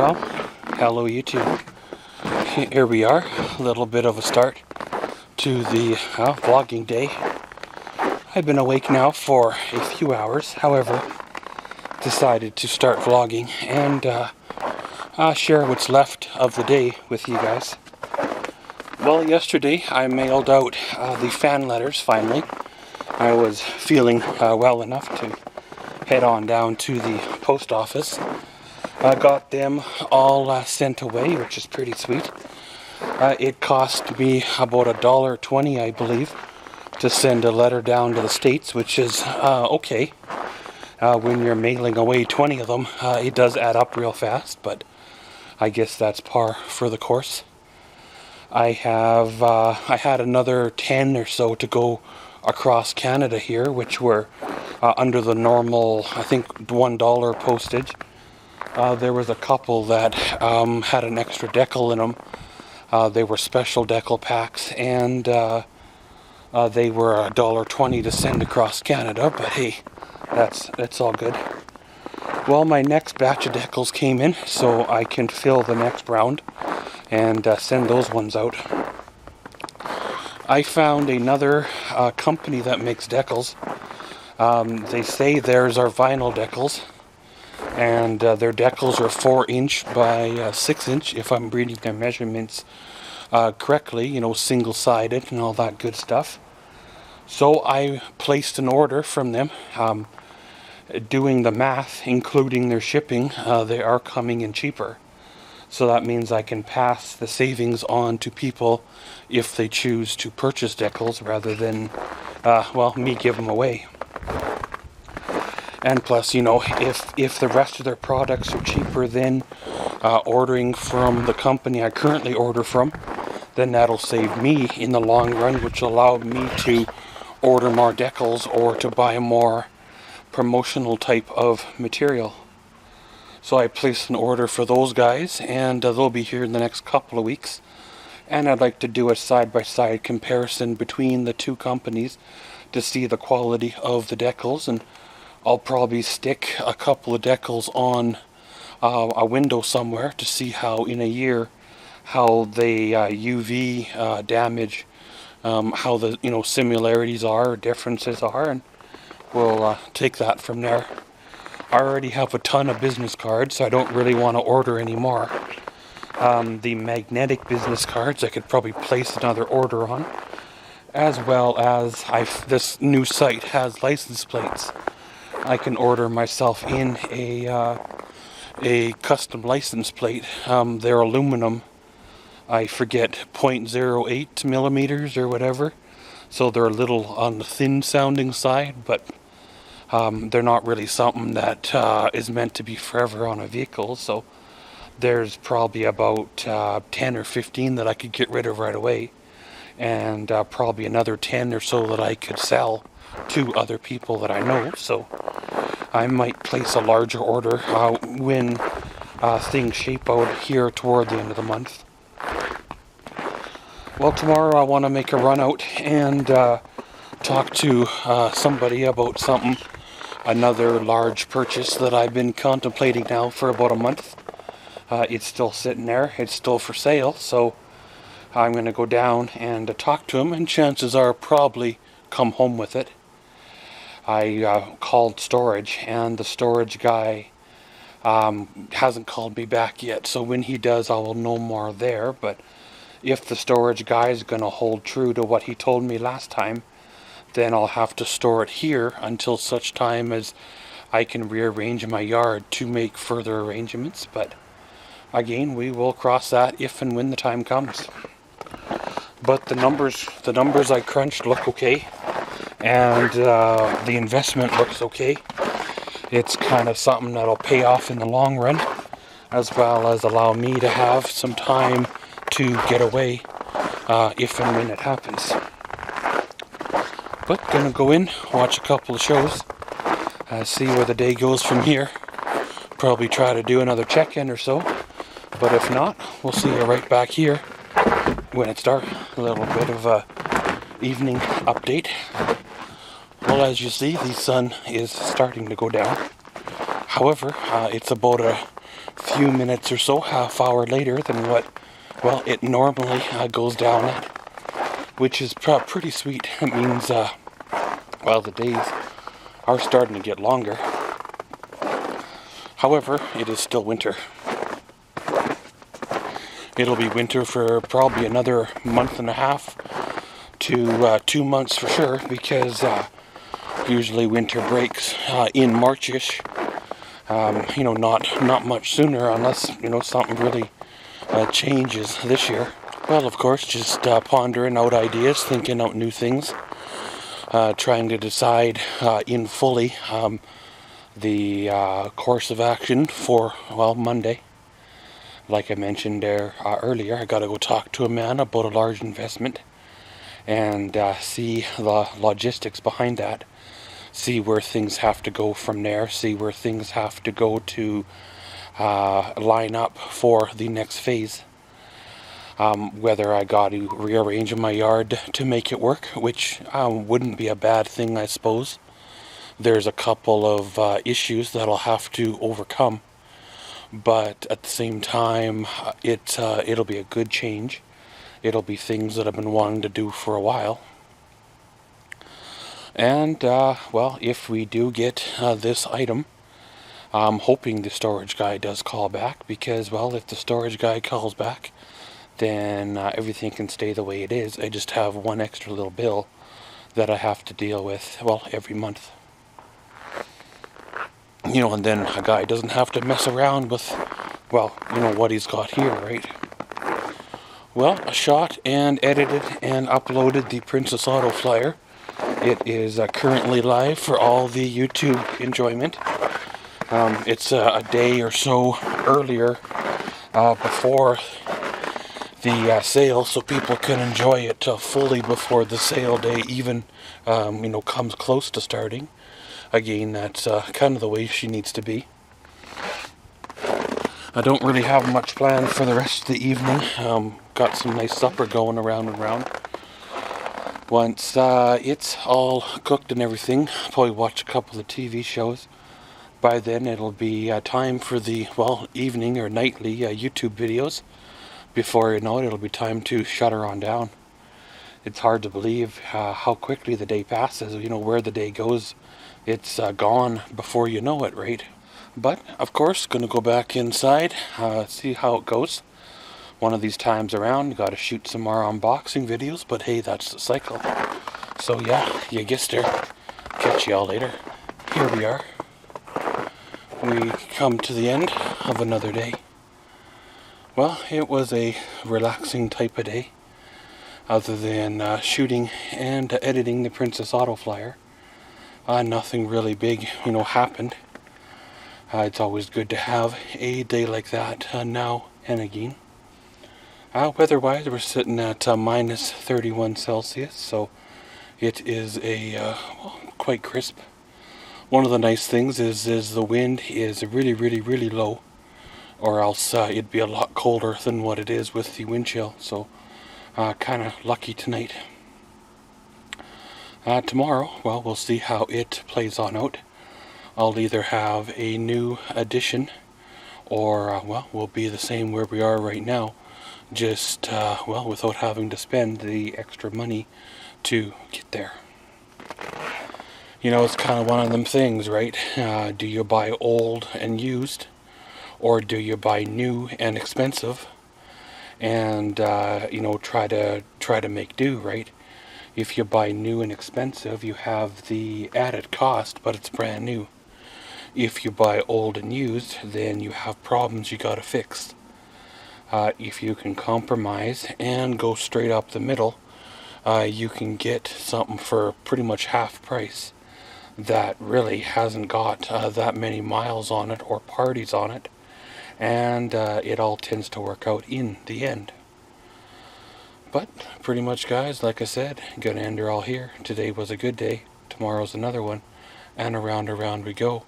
Well, hello YouTube. Here we are, a little bit of a start to the vlogging day. I've been awake now for a few hours, however, decided to start vlogging and share what's left of the day with you guys. Well, yesterday I mailed out the fan letters finally. I was feeling well enough to head on down to the post office. I got them all sent away, which is pretty sweet. It cost me about $1.20, I believe, to send a letter down to the States, which is okay. When you're mailing away 20 of them, it does add up real fast, but I guess that's par for the course. I had another 10 or so to go across Canada here, which were under the normal, I think, $1 postage. There was a couple that had an extra decal in them. They were special decal packs, and they were $1.20 to send across Canada, but hey, that's all good. Well, my next batch of decals came in, so I can fill the next round and send those ones out. I found another company that makes decals. They say theirs are vinyl decals, and their decals are 4" by 6" if I'm reading their measurements correctly, you know, single-sided and all that good stuff. So I placed an order from them. Doing the math, including their shipping, they are coming in cheaper. So that means I can pass the savings on to people if they choose to purchase decals rather than, well, me give them away. And plus, you know, if the rest of their products are cheaper than ordering from the company I currently order from, then that'll save me in the long run, which will allow me to order more decals or to buy more promotional type of material. So I placed an order for those guys, and they'll be here in the next couple of weeks. And I'd like to do a side-by-side comparison between the two companies to see the quality of the decals, and I'll probably stick a couple of decals on a window somewhere to see how in a year how they UV damage, how the similarities are or differences are, and we'll take that from there. I already have a ton of business cards, so I don't really want to order any more. The magnetic business cards I could probably place another order on, as well as this new site has license plates. I can order myself in a custom license plate. They're aluminum. I forget, 0.08 millimeters or whatever. So they're a little on the thin sounding side, but they're not really something that is meant to be forever on a vehicle. So there's probably about 10 or 15 that I could get rid of right away, and probably another 10 or so that I could sell to other people that I know. So I might place a larger order when things shape out here toward the end of the month. Well, tomorrow I want to make a run out and talk to somebody about something, another large purchase that I've been contemplating now for about a month. It's still sitting there, it's still for sale, so I'm going to go down and talk to him, and chances are probably come home with it. I called storage, and the storage guy hasn't called me back yet, so when he does I will know more there. But if the storage guy is going to hold true to what he told me last time, then I'll have to store it here until such time as I can rearrange my yard to make further arrangements. But again, we will cross that if and when the time comes. But the numbers I crunched look okay, and the investment looks okay. It's kind of something that'll pay off in the long run, as well as allow me to have some time to get away if and when it happens. But gonna go in, watch a couple of shows, see where the day goes from here. Probably try to do another check-in or so, but if not, we'll see you right back here when it's dark. A little bit of a evening update. Well, as you see, the sun is starting to go down. However, it's about a few minutes or so, half hour later than what, well, it normally goes down at, which is pretty sweet. It means, well, the days are starting to get longer. However, it is still winter. It'll be winter for probably another month and a half to 2 months for sure, because usually winter breaks in Marchish. You know, not much sooner, unless, you know, something really changes this year. Well, of course, just pondering out ideas, thinking out new things, trying to decide in fully the course of action for, well, Monday. Like I mentioned there earlier, I gotta go talk to a man about a large investment and see the logistics behind that. See where things have to go from there, see where things have to go to line up for the next phase. Whether I got to rearrange my yard to make it work, which wouldn't be a bad thing, I suppose. There's a couple of issues that I'll have to overcome, but at the same time, it'll be a good change. It'll be things that I've been wanting to do for a while. And, well, if we do get this item, I'm hoping the storage guy does call back, because, well, if the storage guy calls back, then everything can stay the way it is. I just have one extra little bill that I have to deal with, well, every month. You know, and then a guy doesn't have to mess around with, well, you know, what he's got here, right? Well, I shot and edited and uploaded the Princess Auto flyer. It is currently live for all the YouTube enjoyment. It's a day or so earlier before the sale, so people can enjoy it fully before the sale day even, you know, comes close to starting. Again, that's kind of the way she needs to be. I don't really have much planned for the rest of the evening. Got some nice supper going around and around. Once it's all cooked and everything, I'll probably watch a couple of TV shows. By then it'll be time for the, well, evening or nightly YouTube videos. Before you know it, it'll be time to shut her on down. It's hard to believe how quickly the day passes. You know, where the day goes, it's gone before you know it, right? But, of course, gonna go back inside, see how it goes. One of these times around, gotta shoot some more unboxing videos, but hey, that's the cycle. So yeah, you guessed her. Catch y'all later. Here we are. We come to the end of another day. Well, it was a relaxing type of day, other than shooting and editing the Princess Auto flyer. Nothing really big, you know, happened. It's always good to have a day like that now and again. Weather-wise, we're sitting at minus 31 Celsius, so it is a well, quite crisp. One of the nice things is the wind is really, really, really low, or else it'd be a lot colder than what it is with the wind chill. So, kind of lucky tonight. Tomorrow, well, we'll see how it plays on out. I'll either have a new addition, or, well, we'll be the same where we are right now, just, well, without having to spend the extra money to get there. You know, it's kind of one of them things, right? Do you buy old and used, or do you buy new and expensive, and, you know, try to make do, right? If you buy new and expensive, you have the added cost, but it's brand new. If you buy old and used, then you have problems you gotta fix. If you can compromise and go straight up the middle, you can get something for pretty much half price that really hasn't got that many miles on it or parties on it, and it all tends to work out in the end. But pretty much, guys, like I said, gonna end her all here. Today was a good day, tomorrow's another one, and around we go.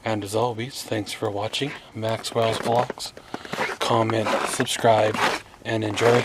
And as always, thanks for watching Maxwell's Vlogs. Comment, subscribe, and enjoy.